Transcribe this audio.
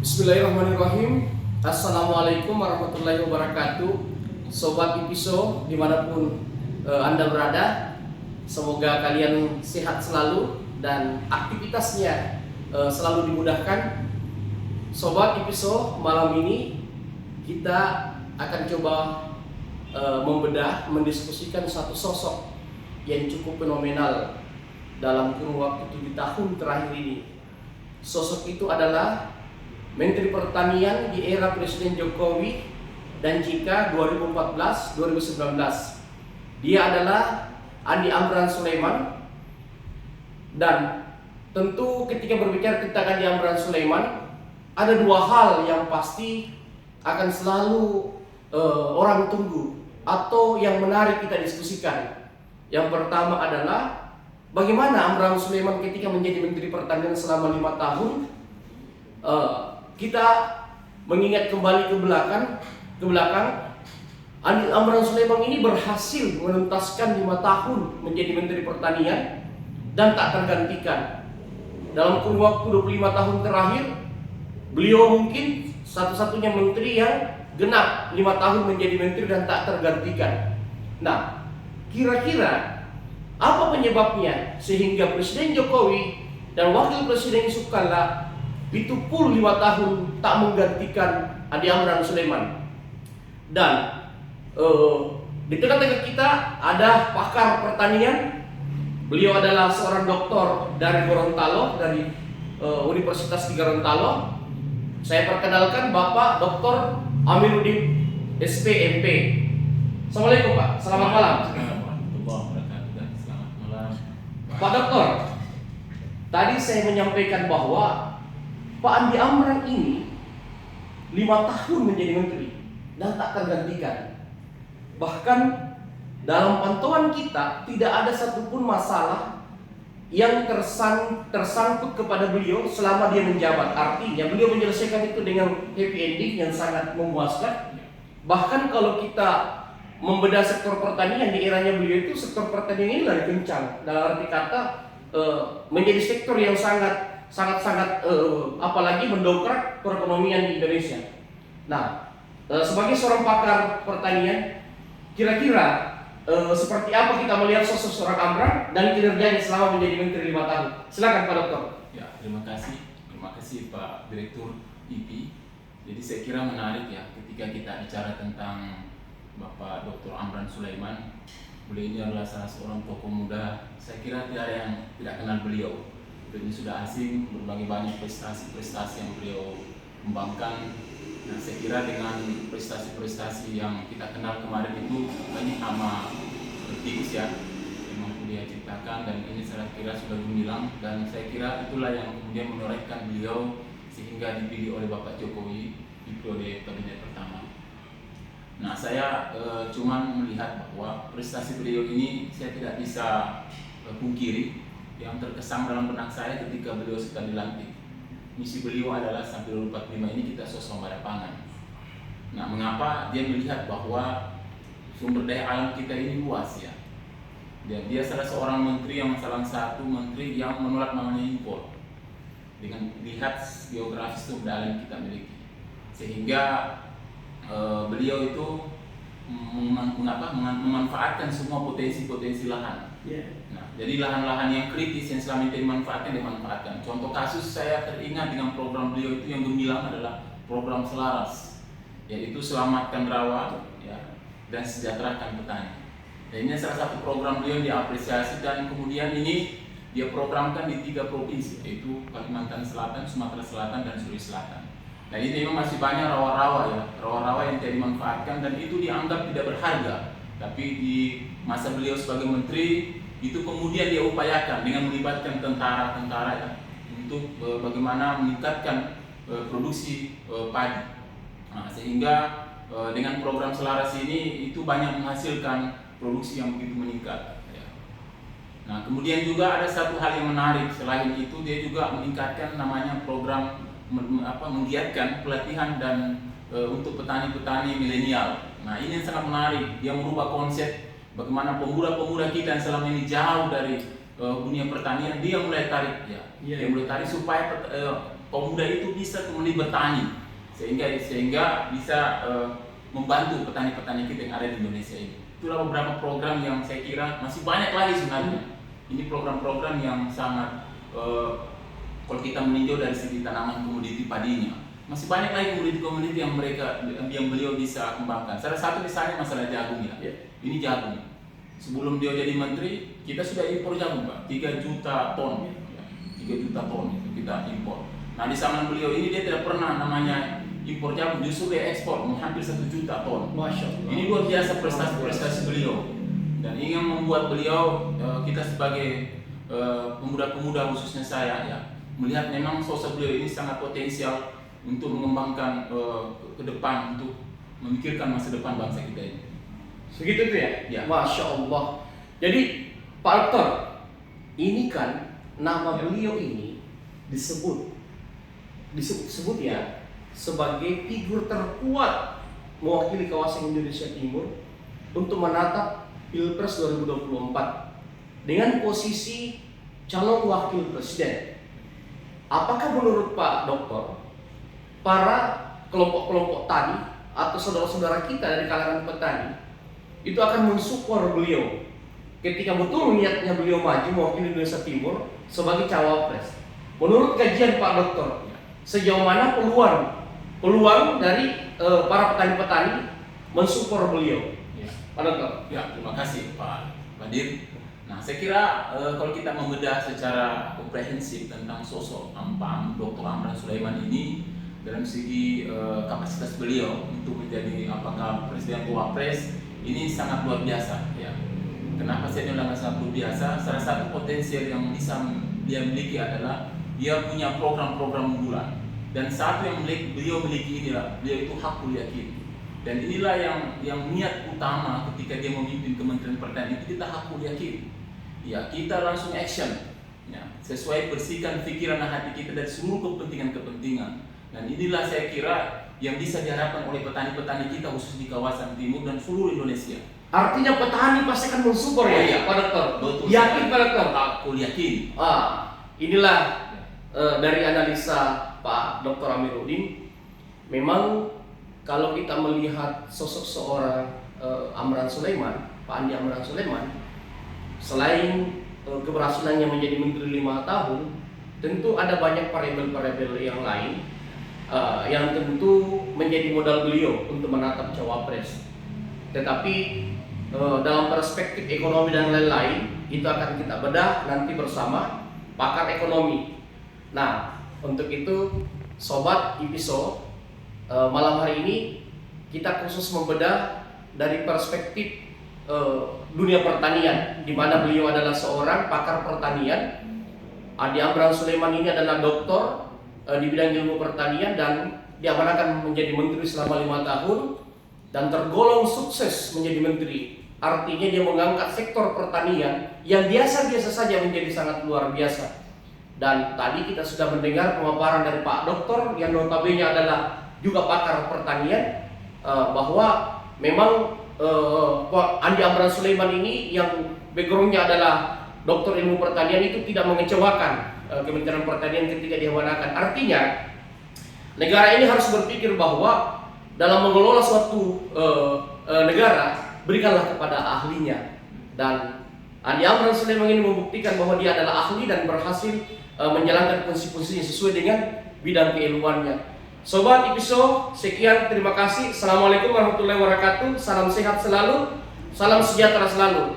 Bismillahirrahmanirrahim. Assalamualaikum warahmatullahi wabarakatuh. Sobat IPISO dimanapun Anda berada, semoga kalian sehat selalu dan aktivitasnya selalu dimudahkan. Sobat IPISO, malam ini kita akan coba membedah, mendiskusikan satu sosok yang cukup fenomenal dalam kurun waktu 7 tahun terakhir ini. Sosok itu adalah Menteri Pertanian di era Presiden Jokowi dan JK 2014-2019. Dia adalah Andi Amran Sulaiman. Dan tentu ketika berbicara tentang Andi Amran Sulaiman, ada dua hal yang pasti akan selalu orang tunggu atau yang menarik kita diskusikan. Yang pertama adalah bagaimana Amran Sulaiman ketika menjadi Menteri Pertanian selama 5 tahun. Kita mengingat kembali ke belakang, Andi Amran Sulaiman ini berhasil menuntaskan 5 tahun menjadi Menteri Pertanian dan tak tergantikan. Dalam kurun waktu 25 tahun terakhir, beliau mungkin satu-satunya menteri yang genap 5 tahun menjadi menteri dan tak tergantikan. Nah, kira-kira apa penyebabnya sehingga Presiden Jokowi dan Wakil Presiden Yusuf Kalla itu full 5 tahun tak menggantikan Andi Amran Sulaiman? Dan di tengah-tengah kita ada pakar pertanian. Beliau adalah seorang doktor dari Gorontalo, dari Universitas di Gorontalo. Saya perkenalkan Bapak Dr. Amiruddin SPMP. Assalamualaikum Pak, selamat malam. Selamat malam. Pak Dokter, tadi saya menyampaikan bahwa Pak Andi Amran ini 5 tahun menjadi menteri dan tak tergantikan. Bahkan dalam pantauan kita tidak ada satupun masalah yang tersangkut kepada beliau selama dia menjabat. Artinya beliau menyelesaikan itu dengan happy ending yang sangat memuaskan. Bahkan kalau kita membedah sektor pertanian di eranya beliau, itu sektor pertanian ini lagi kencang. Dalam arti kata menjadi sektor yang sangat apalagi mendongkrak perekonomian di Indonesia. Nah, sebagai seorang pakar pertanian, kira-kira seperti apa kita melihat sosok seorang Amran dan kinerjanya selama menjadi menteri 5 tahun? Silakan Pak Dokter. Ya, terima kasih Pak Direktur IP. Jadi saya kira menarik ya ketika kita bicara tentang Bapak Dr. Amran Sulaiman. Beliau ini adalah salah seorang tokoh muda. Saya kira tidak ada yang tidak kenal beliau. Beliau ini sudah asing, berbagai banyak prestasi yang beliau kembangkan. Nah, saya kira dengan prestasi-prestasi yang kita kenal kemarin itu banyak nama artis ya yang mampu dia ciptakan, dan ini saya kira sudah gemilang, dan saya kira itulah yang kemudian menorehkan beliau sehingga dipilih oleh Bapak Jokowi di periode kabinet pertama. Nah, saya cuman melihat bahwa prestasi beliau ini saya tidak bisa pungkiri. Yang terkesan dalam benak saya ketika beliau sudah dilantik, misi beliau adalah sampai 2045 ini kita swasembada pangan. Nah, mengapa dia melihat bahwa sumber daya alam kita ini luas ya. Dan dia salah seorang menteri yang salah satu menteri yang menolak namanya impor. Dengan lihat geografis sumber daya yang kita miliki, sehingga beliau itu memanfaatkan semua potensi lahan. Nah, jadi lahan-lahan yang kritis yang selama ini dimanfaatkan. Contoh kasus saya teringat dengan program beliau itu yang gemilang adalah program Selaras, yaitu selamatkan rawa ya, dan sejahterakan petani. Dan ini salah satu program beliau yang diapresiasi, dan kemudian ini dia programkan di 3 provinsi, yaitu Kalimantan Selatan, Sumatera Selatan, dan Sulawesi Selatan. Nah, ini memang masih banyak rawa-rawa yang tidak dimanfaatkan dan itu dianggap tidak berharga. Tapi di masa beliau sebagai menteri itu kemudian dia upayakan dengan melibatkan tentara ya, untuk bagaimana meningkatkan produksi padi. Nah, sehingga dengan program Selaras ini itu banyak menghasilkan produksi yang begitu meningkat. Ya. Nah, kemudian juga ada satu hal yang menarik, selain itu dia juga meningkatkan namanya program menggiatkan pelatihan dan untuk petani-petani milenial. Nah, ini yang sangat menarik. Dia merubah konsep bagaimana pemuda-pemuda kita yang selama ini jauh dari dunia pertanian, dia mulai tarik ya. Dia mulai tarik supaya kaum muda itu bisa kemudian bertani sehingga bisa membantu petani-petani kita yang ada di Indonesia ini. Itulah beberapa program yang saya kira masih banyak lagi sebenarnya. Ini program-program yang sangat kalau kita meninjau dari segi tanaman komoditi padinya, masih banyak lagi komoditi-komoditi yang beliau bisa kembangkan. Salah satu misalnya masalah jagung ya. Ini jagung. Sebelum dia jadi menteri, kita sudah impor jagung Pak, 3 juta ton. 3 juta ton itu kita impor. Nah di zaman beliau ini dia tidak pernah namanya impor jagung, justru dia ekspor hampir 1 juta ton. Masya Allah. Ini luar biasa prestasi beliau. Dan ini yang membuat beliau, kita sebagai pemuda-pemuda khususnya saya ya, melihat memang sosok beliau ini sangat potensial untuk mengembangkan ke depan, untuk memikirkan masa depan bangsa kita ini. Segitu tuh ya? Ya. Masya Allah. Jadi Pak Dokter, ini kan nama beliau ini disebut ya sebagai figur terkuat mewakili kawasan Indonesia Timur untuk menatap Pilpres 2024 dengan posisi calon wakil presiden. Apakah menurut Pak Dokter, para kelompok-kelompok tani atau saudara-saudara kita dari kalangan petani itu akan mensupport beliau ketika betul niatnya beliau maju mewakili Indonesia Timur sebagai cawapres? Menurut kajian Pak Dokter, sejauh mana peluang dari para petani-petani mensupport beliau? Pak Dokter. Ya, terima kasih Pak Badir. Nah, saya kira kalau kita membedah secara komprehensif tentang sosok Dr. Amran Sulaiman ini dalam segi kapasitas beliau untuk menjadi apakah presiden atau wapres, ini sangat luar biasa ya. Kenapa saya bilang sangat luar biasa? Salah satu potensial yang bisa dia miliki adalah dia punya program-program unggulan. Dan satu yang beliau miliki inilah, beliau itu hakul yakin. Dan inilah yang niat utama ketika dia memimpin Kementerian Pertanian itu, kita hakul yakin. Ya, kita langsung action. Ya, sesuai bersihkan pikiran dan hati kita dari seluruh kepentingan-kepentingan. Dan inilah saya kira yang bisa diharapkan oleh petani-petani kita khusus di kawasan timur dan seluruh Indonesia. Artinya petani pasti akan mensupport ya, iya. Pak Dokter. Betul. Yakin Pak Dokter? Aku yakin. Inilah dari analisa Pak Dr. Amiruddin. Memang kalau kita melihat sosok seorang Amran Sulaiman, Pak Andi Amran Sulaiman, selain keberhasilannya menjadi menteri 5 tahun, tentu ada banyak variabel-variabel yang lain yang tentu menjadi modal beliau untuk menatap cawapres. Tetapi dalam perspektif ekonomi dan lain-lain itu akan kita bedah nanti bersama pakar ekonomi. Nah, untuk itu Sobat IPISO, malam hari ini kita khusus membedah dari perspektif dunia pertanian, di mana beliau adalah seorang pakar pertanian. Andi Amran Sulaiman ini adalah doktor di bidang ilmu pertanian dan diamanahkan menjadi menteri selama 5 tahun dan tergolong sukses menjadi menteri. Artinya dia mengangkat sektor pertanian yang biasa-biasa saja menjadi sangat luar biasa. Dan tadi kita sudah mendengar pemaparan dari Pak Dokter yang notabene adalah juga pakar pertanian, bahwa memang Andi Amran Sulaiman ini yang backgroundnya adalah doktor ilmu pertanian itu tidak mengecewakan Kementerian Pertanian ketika diamanahkan. Artinya negara ini harus berpikir bahwa dalam mengelola suatu negara, berikanlah kepada ahlinya. Dan Andi Amran Sulaiman ini membuktikan bahwa dia adalah ahli dan berhasil menjalankan fungsi-fungsinya sesuai dengan bidang keilmuannya. Sobat IPISO, sekian, terima kasih. Assalamualaikum warahmatullahi wabarakatuh. Salam sehat selalu, salam sejahtera selalu.